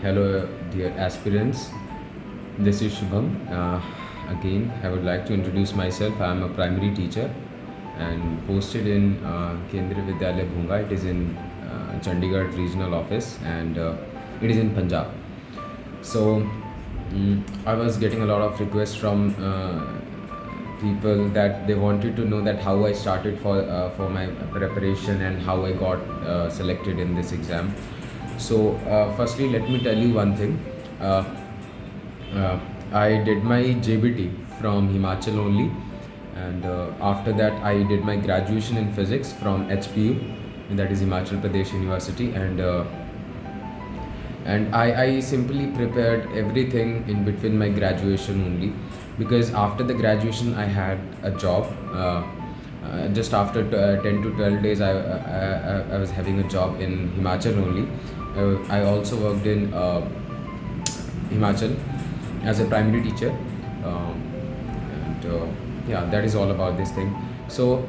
Hello, dear aspirants. This is Shubham. Again, I would like to introduce myself. I am a primary teacher and posted in Kendriya Vidyalaya Bhunga. It is in Chandigarh regional office and it is in Punjab. So, I was getting a lot of requests from people that they wanted to know that how I started for my preparation and how I got selected in this exam. So, firstly, let me tell you one thing. Uh, uh, I did my JBT from Himachal only, and after that, I did my graduation in physics from HPU, and that is Himachal Pradesh University, and I simply prepared everything in between my graduation only, because after the graduation I had a job. Just after 10 to 12 days, I was having a job in Himachal only. I also worked in Himachal as a primary teacher, and yeah, that is all about this thing. So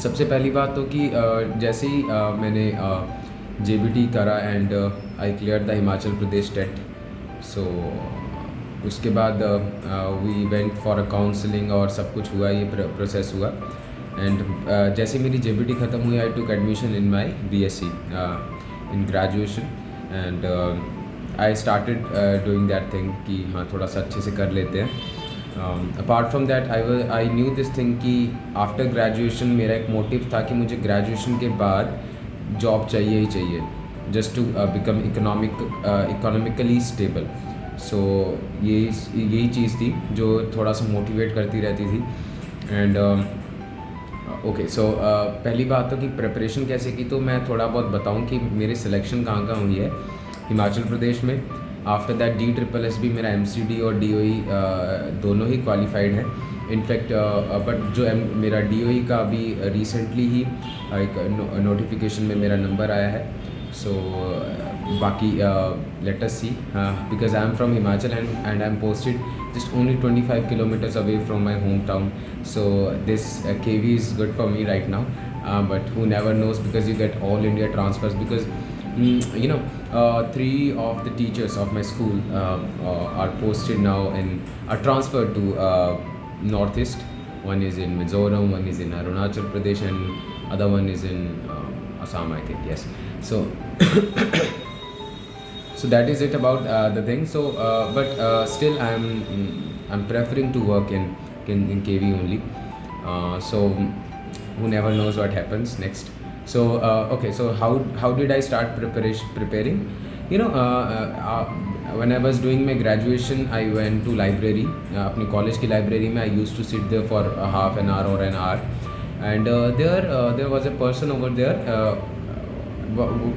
सबसे पहली बात तो कि जैसे ही मैंने JBT करा and I clear the Himachal Pradesh TET. So उसके बाद we went for a counselling और सब कुछ हुआ, ये प्रोसेस हुआ. एंड जैसे मेरी JBT ख़त्म हुई, I took admission in my BSc in graduation, and I started doing that thing कि हाँ थोड़ा सा अच्छे से कर लेते हैं. Apart from that I knew this thing कि आफ्टर ग्रेजुएशन मेरा एक मोटिव था कि मुझे ग्रेजुएशन के बाद जॉब चाहिए ही चाहिए, just to become economically stable. So यही चीज़ थी जो थोड़ा सा मोटिवेट करती रहती थी. एंड ओके, सो पहली बात तो कि प्रिपरेशन कैसे की, तो मैं थोड़ा बहुत बताऊं कि मेरे सिलेक्शन कहाँ कहाँ हुई है हिमाचल प्रदेश में. आफ्टर दैट DSSB मेरा MCD और DOE दोनों ही क्वालिफाइड है. इनफैक्ट बट जो मेरा DOE का अभी रिसेंटली ही एक नोटिफिकेशन में मेरा नंबर आया है. सो बाकी let us see, because I am from Himachal and I am posted just only 25 kilometers away from my hometown. So this KV is good for me right now, but who never knows, because you get all India transfers, because three of the teachers of my school are posted now are transferred to northeast. One is in Mizoram, one is in Arunachal Pradesh, and other one is in Assam, I think. Yes. So so that is it about the thing. So but still I'm preferring to work in KV only. So who never knows what happens next. So okay, so how did I start preparing? When I was doing my graduation, I went to library, अपनी college की library में. I used to sit there for half an hour or an hour, and there was a person over there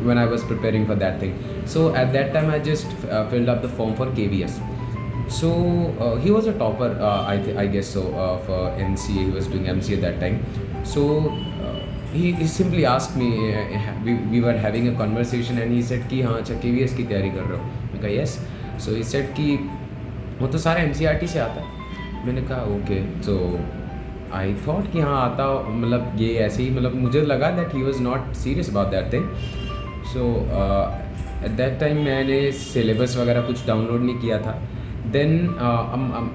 when I was preparing for that thing. So at that time I just filled up the form for KVS. So he was a topper, I guess so, for MCA. He was doing MCA that time. So he simply asked me, we were having a conversation, and he said कि हाँ अच्छा KVS की तैयारी कर रहे हो. मैं कहा yes. So he said कि वो तो सारा NCERT से आता है. मैंने कहा ओके. So आई थॉट कि हाँ आता, मतलब ये ऐसे ही, मतलब मुझे लगा that he was not serious about that thing. So at that time मैंने सिलेबस वगैरह कुछ डाउनलोड नहीं किया था. Then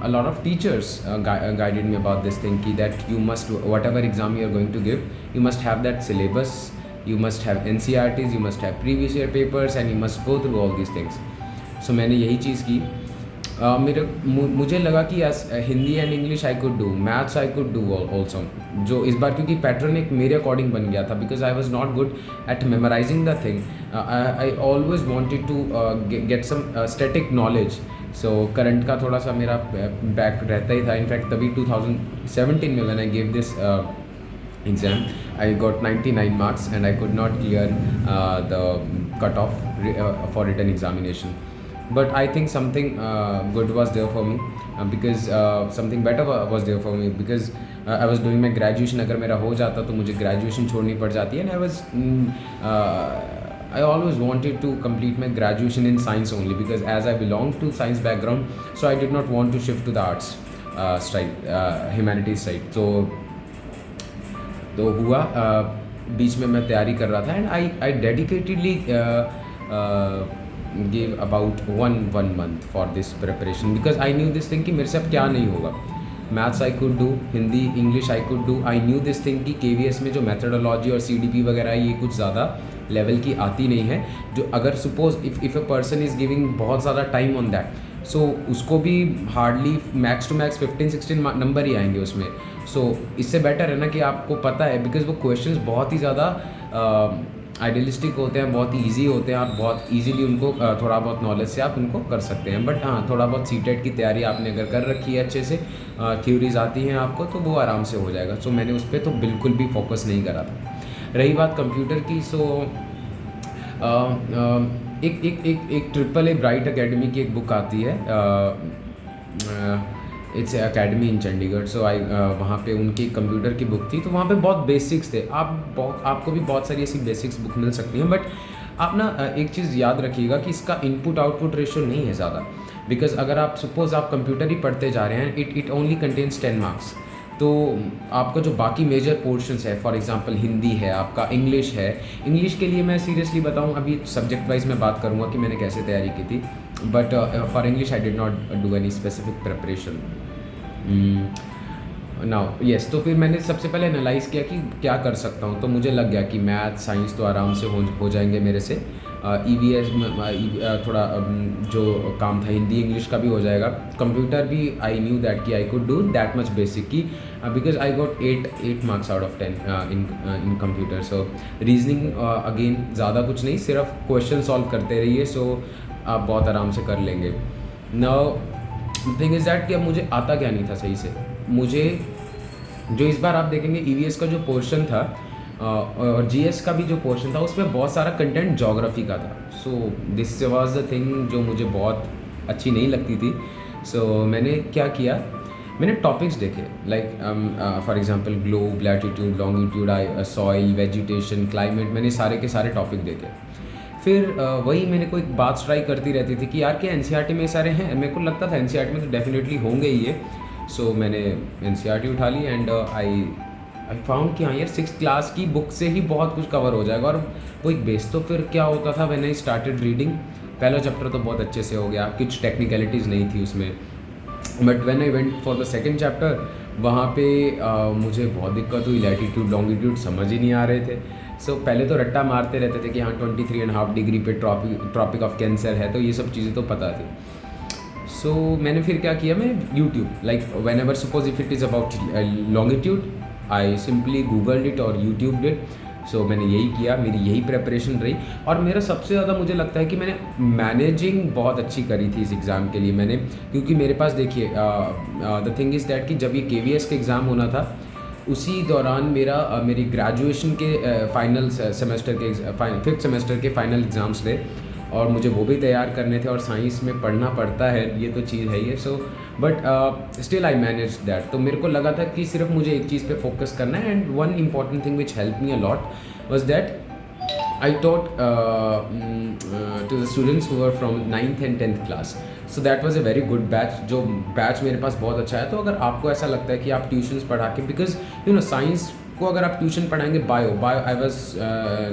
a lot of teachers guided me about this thing कि that you must, whatever exam you are going to give, you must have that syllabus, you must have NCERTs, you must have previous year papers, and you must go through all these things. So मैंने यही चीज़ की. मुझे लगा कि Hindi and English I could do, maths I could do also, जो इस बार क्योंकि pattern एक मेरे अकॉर्डिंग बन गया था, because I was not good at memorising the thing. I always wanted to get some static knowledge. So current का थोड़ा सा मेरा बैक रहता ही था. इनफैक्ट तभी 2017 में when I gave this exam, I got 99 marks and I could not clear the cutoff for written examination. But I think something good was there for me, because something better was there for me, because I was doing my graduation. अगर मेरा हो जाता तो मुझे graduation छोड़नी पड़ जाती है. And I always wanted to complete my graduation in science only, because as I belong to science background, so I did not want to shift to the arts side, humanities side. तो हुआ, बीच में मैं तैयारी कर रहा था, and I dedicatedly give about one month for this preparation because I knew this thing कि मेरे से अब क्या नहीं होगा. Maths I could do, Hindi English I could do. I knew this thing कि KVS में जो मैथडोलॉजी और CDP वगैरह है ये कुछ ज़्यादा लेवल की आती नहीं है, जो अगर suppose if a person is giving बहुत ज़्यादा टाइम ऑन दैट सो उसको भी hardly max to max 15-16 number ही आएंगे उसमें. सो इससे बेटर है ना कि आपको पता है बिकॉज वो क्वेश्चंस बहुत ही ज़्यादा आइडियलिस्टिक होते हैं, बहुत ही ईजी होते हैं. आप बहुत ईजीली उनको थोड़ा बहुत नॉलेज से आप उनको कर सकते हैं. बट हाँ, थोड़ा बहुत CTET की तैयारी आपने अगर कर रखी है अच्छे से, थ्योरीज आती हैं आपको, तो वो आराम से हो जाएगा. सो मैंने उस पर तो बिल्कुल भी फोकस नहीं करा था. रही बात कंप्यूटर की, सो एक एक एक एक AAA ब्राइट अकेडमी की एक बुक आती है, इट्स अकेडमी इन चंडीगढ़. सो वहाँ पे उनकी कंप्यूटर की बुक थी, तो वहाँ पे बहुत बेसिक्स थे. आपको भी बहुत सारी ऐसी बेसिक्स बुक मिल सकती हैं. बट आप ना एक चीज़ याद रखिएगा कि इसका इनपुट आउटपुट रेशो नहीं है ज़्यादा. बिकॉज अगर आप सपोज आप कंप्यूटर ही पढ़ते जा रहे हैं, इट ओनली कंटेन्स 10 मार्क्स. तो आपका जो बाकी मेजर पोर्शंस है, फॉर एग्जांपल हिंदी है आपका, इंग्लिश है. इंग्लिश के लिए मैं सीरियसली बताऊं, अभी सब्जेक्ट वाइज मैं बात करूंगा कि मैंने कैसे तैयारी की थी. But for English I did not do any specific preparation now. Yes, तो फिर मैंने सबसे पहले एनालाइज़ किया कि क्या कर सकता हूँ. तो मुझे लग गया कि मैथ साइंस तो आराम से हो जाएंगे मेरे से. EVS में थोड़ा जो काम था हिंदी इंग्लिश का भी हो जाएगा. कंप्यूटर भी आई न्यू दैट कि I could do that much basic की because I got 8 marks out of 10 in computer. So reasoning again ज़्यादा कुछ नहीं, सिर्फ क्वेश्चन सॉल्व करते रहिए. सो आप बहुत आराम से कर लेंगे. नाउ थिंग इज़ दैट कि अब मुझे आता क्या नहीं था सही से. मुझे जो इस बार आप देखेंगे EVS का जो पोर्शन था और GS का भी जो पोर्शन था, उसमें बहुत सारा कंटेंट ज्योग्राफी का था. So this was the thing जो मुझे बहुत अच्छी नहीं लगती थी. सो मैंने क्या किया, मैंने टॉपिक्स देखे like for example globe, latitude, longitude, soil, vegetation, climate. मैंने सारे के सारे टॉपिक देखे. फिर वही मैंने कोई बात ट्राई करती रहती थी कि यार क्या NCERT में सारे हैं. मेरे को लगता था NCERT में तो डेफिनेटली होंगे ही ये. सो मैंने NCERT उठा ली एंड आई फाउंड कि हाँ यार 6th क्लास की बुक से ही बहुत कुछ कवर हो जाएगा और वो एक बेस. तो फिर क्या होता था, व्हेन आई स्टार्टेड रीडिंग, पहला चैप्टर तो बहुत अच्छे से हो गया, कुछ टेक्निकलिटीज़ नहीं थी उसमें. But when I went for the second chapter, वहाँ पे मुझे बहुत दिक्कत हुई. लैटिट्यूड लॉन्गिट्यूड समझ ही नहीं आ रहे थे. सो पहले तो रट्टा मारते रहते थे कि हाँ 23.5 डिग्री पे ट्रॉपिक ऑफ कैंसर है, तो ये सब चीज़ें तो पता थी. सो मैंने फिर क्या किया, मैं YouTube like when ever suppose if it is about longitude, I simply googled it और यूट्यूब डिट. सो मैंने यही किया, मेरी यही प्रेपरेशन रही. और मेरा सबसे ज़्यादा मुझे लगता है कि मैंने मैनेजिंग बहुत अच्छी करी थी इस एग्ज़ाम के लिए मैंने, क्योंकि मेरे पास देखिए द थिंग इज़ दैट कि जब ये KVS के एग्ज़ाम होना था, उसी दौरान मेरी ग्रेजुएशन के फाइनल सेमेस्टर के 5th सेमेस्टर के फाइनल एग्ज़ाम्स थे और मुझे वो भी तैयार करने थे. और साइंस में पढ़ना पड़ता है, ये तो चीज़ है ही है. So but still I manage that. तो मेरे को लगा था कि सिर्फ मुझे एक चीज़ पे फोकस करना है. And one important thing which help me a lot was that I taught to the students who were from 9th and 10th class. So that was a very good batch. जो batch मेरे पास बहुत अच्छा है. तो अगर आपको ऐसा लगता है कि आप ट्यूशन्स पढ़ा के, बिकॉज यू नो साइंस को अगर आप ट्यूशन पढ़ाएंगे, bio I was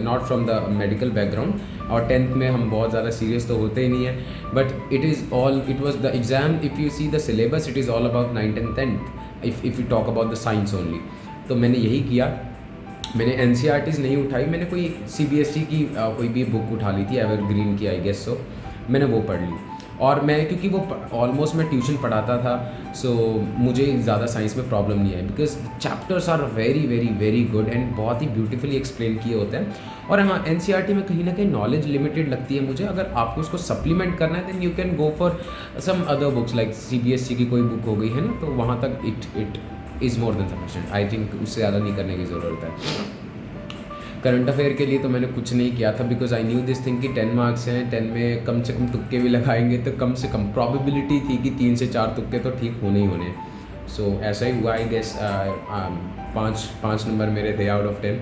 not from the medical background और 10th में हम बहुत ज़्यादा सीरियस तो होते ही नहीं है. But it was the exam, if you see the syllabus, it is all about 9th and 10th if you talk about the science only. तो मैंने यही किया. मैंने NCERTs नहीं उठाई, मैंने कोई CBSE की कोई भी बुक उठा ली थी, एवरग्रीन की आई गेस. सो मैंने वो पढ़ ली. और मैं क्योंकि वो ऑलमोस्ट मैं ट्यूशन पढ़ाता था, सो मुझे ज़्यादा साइंस में प्रॉब्लम नहीं है because chapters are very very very good and बहुत ही ब्यूटीफुली एक्सप्लेन किए होते हैं. और हाँ, NCERT में कहीं ना कहीं नॉलेज लिमिटेड लगती है मुझे. अगर आपको उसको सप्लीमेंट करना है then you can go for some other books like CBSE की कोई बुक हो गई है ना, तो वहाँ तक it is more than sufficient. I think उससे ज़्यादा नहीं करने की ज़रूरत है. करंट अफेयर के लिए तो मैंने कुछ नहीं किया था because I knew this thing कि 10 मार्क्स हैं, 10 में कम से कम तुक्के भी लगाएंगे तो कम से कम प्रॉबिलिटी थी कि 3 से 4 तुक्के तो ठीक होने ही होने. सो ऐसा ही हुआ. आई गेस 5 नंबर मेरे थे आउट ऑफ 10.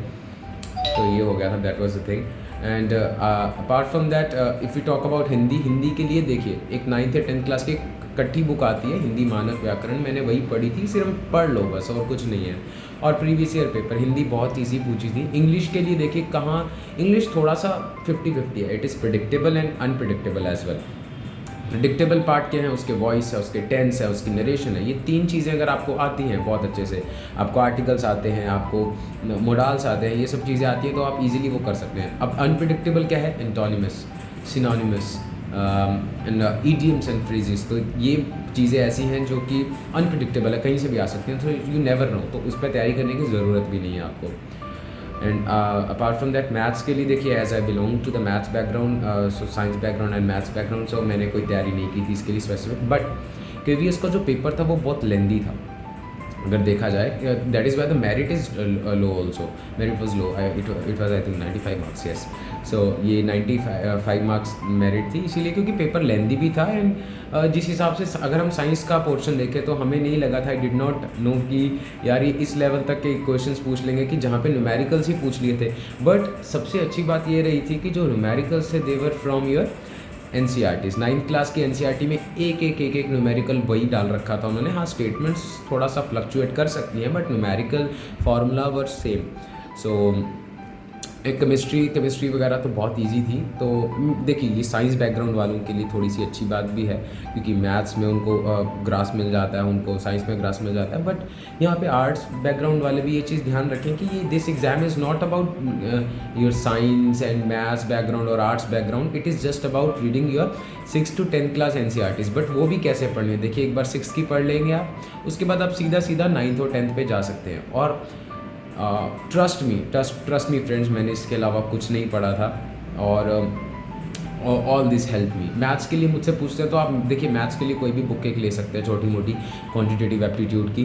तो ये हो गया था, that was the thing. And apart from that if you talk about Hindi के लिए देखिए, एक 9th या 10th क्लास की इकट्ठी बुक आती है, हिंदी मानक व्याकरण. मैंने वही पढ़ी थी, सिर्फ पढ़ लो बस, और कुछ नहीं है. और प्रीवियस ईयर पेपर हिंदी बहुत ईजी पूछी थी। इंग्लिश के लिए देखिए कहाँ इंग्लिश थोड़ा सा 50-50 है, it is predictable and unpredictable as well. Predictable part क्या है, उसके वॉइस है, उसके टेंस है, उसकी नरेशन है, ये 3 चीज़ें अगर आपको आती हैं बहुत अच्छे से, आपको आर्टिकल्स आते हैं, आपको मोडाल्स आते हैं, ये सब चीज़ें आती हैं तो आप इजीली वो कर सकते हैं। अब अनप्रिडिक्टेबल क्या है, antonyms, synonyms and idioms and phrases, तो ये चीज़ें ऐसी हैं जो कि अनप्रिडिक्टेबल है, कहीं से भी आ सकती हैं, तो यू नेवर नो, तो उस पर तैयारी करने की ज़रूरत भी नहीं है आपको। And apart from that maths के लिए देखिए as I belong to the maths background, so science background and maths background, so मैंने कोई तैयारी नहीं की थी इसके लिए स्पेसिफिक। बट केवीएस का जो पेपर था वो बहुत लेंदी था अगर देखा जाए, that is why the merit is low also, merit was low, it was I think 95 marks, yes. So ये 95 मार्क्स मेरिट थी, इसीलिए क्योंकि पेपर लेंदी भी था। एंड जिस हिसाब से अगर हम साइंस का पोर्शन देखें तो हमें नहीं लगा था, आई डिड नॉट नो कि यार ये इस लेवल तक के क्वेश्चंस पूछ लेंगे कि जहाँ पे न्यूमेरिकल्स ही पूछ लिए थे। बट सबसे अच्छी बात ये रही थी कि जो न्यूमेरिकल्स थे they were from your NCERTs, 9th class की NCERT में एक न्यूमेरिकल वही डाल रखा था उन्होंने। हाँ, स्टेटमेंट्स थोड़ा सा फ्लक्चुएट कर सकती हैं but numerical formula were same. So एक केमिस्ट्री वगैरह तो बहुत इजी थी। तो देखिए ये साइंस बैकग्राउंड वालों के लिए थोड़ी सी अच्छी बात भी है क्योंकि मैथ्स में उनको ग्रास मिल जाता है, उनको साइंस में ग्रास मिल जाता है। बट यहाँ पे आर्ट्स बैकग्राउंड वाले भी ये चीज़ ध्यान रखें कि ये this exam is not about your science and maths background और arts background, it is just about reading your 6th to 10th class NCERTs। But वो भी कैसे पढ़ने, देखिए एक बार 6th की पढ़ लेंगे आप, उसके बाद आप सीधा 9th और 10th पे जा सकते हैं। और ट्रस्ट मी फ्रेंड्स, मैंने इसके अलावा कुछ नहीं पढ़ा था और all this help me. Maths के लिए मुझसे पूछते हैं तो आप देखिए मैथ्स के लिए कोई भी बुक एक ले सकते हैं, छोटी मोटी क्वांटिटेटिव एप्टीट्यूड की,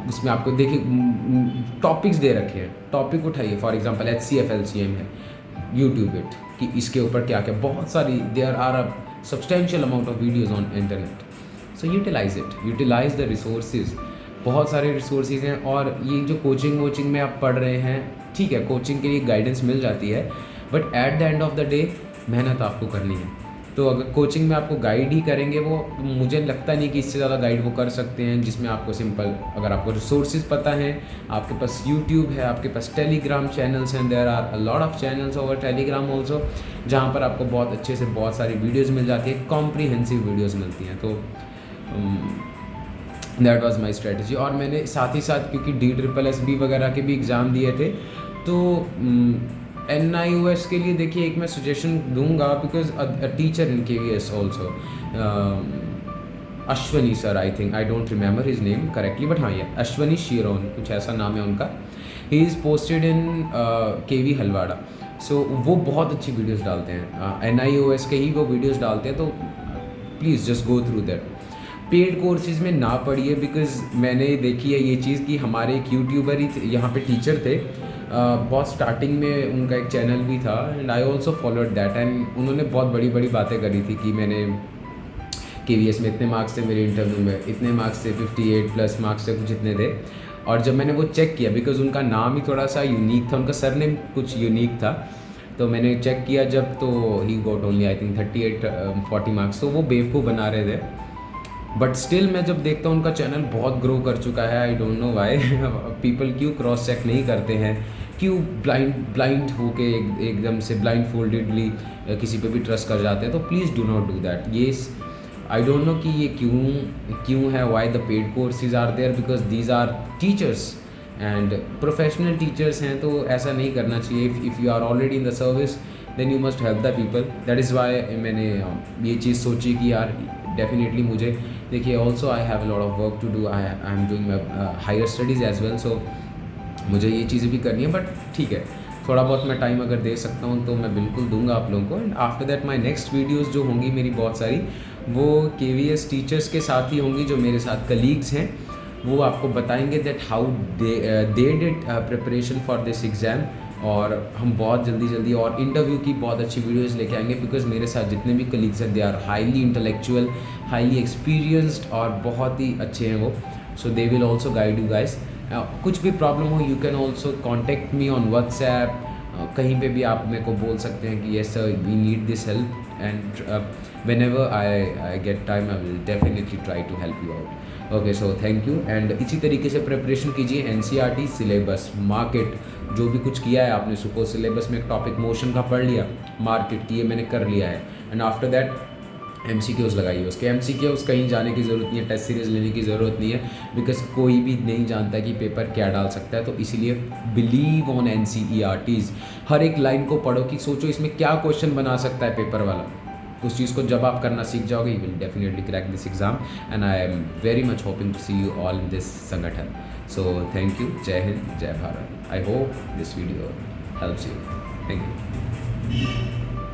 उसमें आपको देखिए टॉपिक्स दे रखे हैं, टॉपिक उठाइए, फॉर एग्जांपल HCF LCM है, यूट्यूब इट कि इसके ऊपर क्या क्या, बहुत सारी there are a substantial amount of videos on internet. So utilise the resources, बहुत सारे रिसोर्सेज हैं। और ये जो कोचिंग में आप पढ़ रहे हैं, ठीक है कोचिंग के लिए गाइडेंस मिल जाती है but at the end of the day मेहनत आपको करनी है। तो अगर कोचिंग में आपको गाइड ही करेंगे, वो मुझे लगता नहीं कि इससे ज़्यादा गाइड वो कर सकते हैं जिसमें आपको सिंपल, अगर आपको रिसोर्सेज पता हैं, आपके पास यूट्यूब है, आपके पास टेलीग्राम चैनल्स हैं, there are a lot of channels over Telegram also, जहाँ पर आपको बहुत अच्छे से बहुत सारी वीडियोज़ मिल जाती है, कॉम्प्रीहेंसिव वीडियोज़ मिलती हैं। तो दैट वाज माय स्ट्रेटजी। और मैंने साथ ही साथ क्योंकि DSSB वगैरह के भी एग्ज़ाम दिए थे तो NIOS के लिए देखिए एक मैं सजेशन दूंगा, because a teacher in KVS also, Ashwani sir, I think, I don't remember his name correctly but हाँ ये अश्वनी शिरोन कुछ ऐसा नाम है उनका, he is posted in KV Halwara. So वो बहुत अच्छी वीडियोज़ डालते हैं, NIOS के ही वो वीडियोज़ डालते हैं, तो please just go through that. Paid courses में ना पढ़िए, बिकॉज मैंने देखी है ये चीज़ कि हमारे एक यूट्यूबर ही यहाँ पे टीचर थे, बहुत स्टार्टिंग में उनका एक चैनल भी था and I also followed that, and उन्होंने बहुत बड़ी बातें करी थी कि मैंने KVS में इतने मार्क्स थे, मेरे इंटरव्यू में इतने मार्क्स थे, 58+ मार्क्स थे, कुछ इतने थे। और जब मैंने वो चेक किया, बिकॉज उनका नाम ही थोड़ा सा यूनिक था, उनका सरनेम कुछ यूनिक था, तो मैंने चेक किया जब, तो he got only I think 38-40 marks, तो वो बेवकूफ़ बना रहे थे। बट स्टिल मैं जब देखता हूँ उनका चैनल बहुत ग्रो कर चुका है, आई डोंट नो वाई पीपल क्यों क्रॉस चेक नहीं करते हैं, क्यों ब्लाइंड होके एकदम से ब्लाइंड फोल्डेडली किसी पे भी ट्रस्ट कर जाते हैं। तो please do not do that. ये आई डोंट नो कि ये क्यों है, why the paid courses are there, because these are teachers and professional teachers हैं, तो ऐसा नहीं करना चाहिए। If you are already in the service then you must help the people. That is why मैंने ये चीज़ सोची कि यार डेफिनेटली मुझे, देखिए also I have a lot of work to do, I am doing my higher studies as well, so मुझे ये चीज़ें भी करनी है। बट ठीक है, थोड़ा बहुत मैं टाइम अगर दे सकता हूँ तो मैं बिल्कुल दूंगा आप लोगों को। And after that my next videos जो होंगी मेरी बहुत सारी, वो KVS टीचर्स के साथ ही होंगी, जो मेरे साथ कलीग्स हैं, वो आपको बताएंगे that how they did preparation for this exam. और हम बहुत जल्दी और इंटरव्यू की बहुत अच्छी वीडियोज़ लेके आएंगे, बिकॉज मेरे साथ जितने भी कलीग्स हैं they are highly intellectual, highly experienced और बहुत ही अच्छे हैं वो। So they will also guide you guys. कुछ भी प्रॉब्लम हो, you can also contact me on WhatsApp कहीं पे भी आप मेरे को बोल सकते हैं कि yes sir we need this help, and whenever I get time I will definitely try to help you out. Okay, so thank you. एंड इसी तरीके से प्रिपरेशन कीजिए, NCERT सिलेबस, मार्केट, जो भी कुछ किया है आपने, सुपर सिलेबस में एक टॉपिक मोशन का पढ़ लिया, मार्केट की ये मैंने कर लिया है, एंड आफ्टर दैट MCQs लगाइए। उसके MCQs कहीं जाने की ज़रूरत नहीं है, टेस्ट सीरीज़ लेने की ज़रूरत नहीं है, बिकॉज कोई भी नहीं जानता कि पेपर क्या डाल सकता है। तो इसीलिए बिलीव ऑन NCERTs, हर एक लाइन को पढ़ो कि सोचो इसमें क्या क्वेश्चन बना सकता है पेपर वाला। उस चीज़ को जब आप करना सीख जाओगे, you will definitely crack this exam, and I am very much hoping to see you all in this संगठन। सो थैंक यू, जय हिंद, जय भारत। I hope this video helps you. Thank you.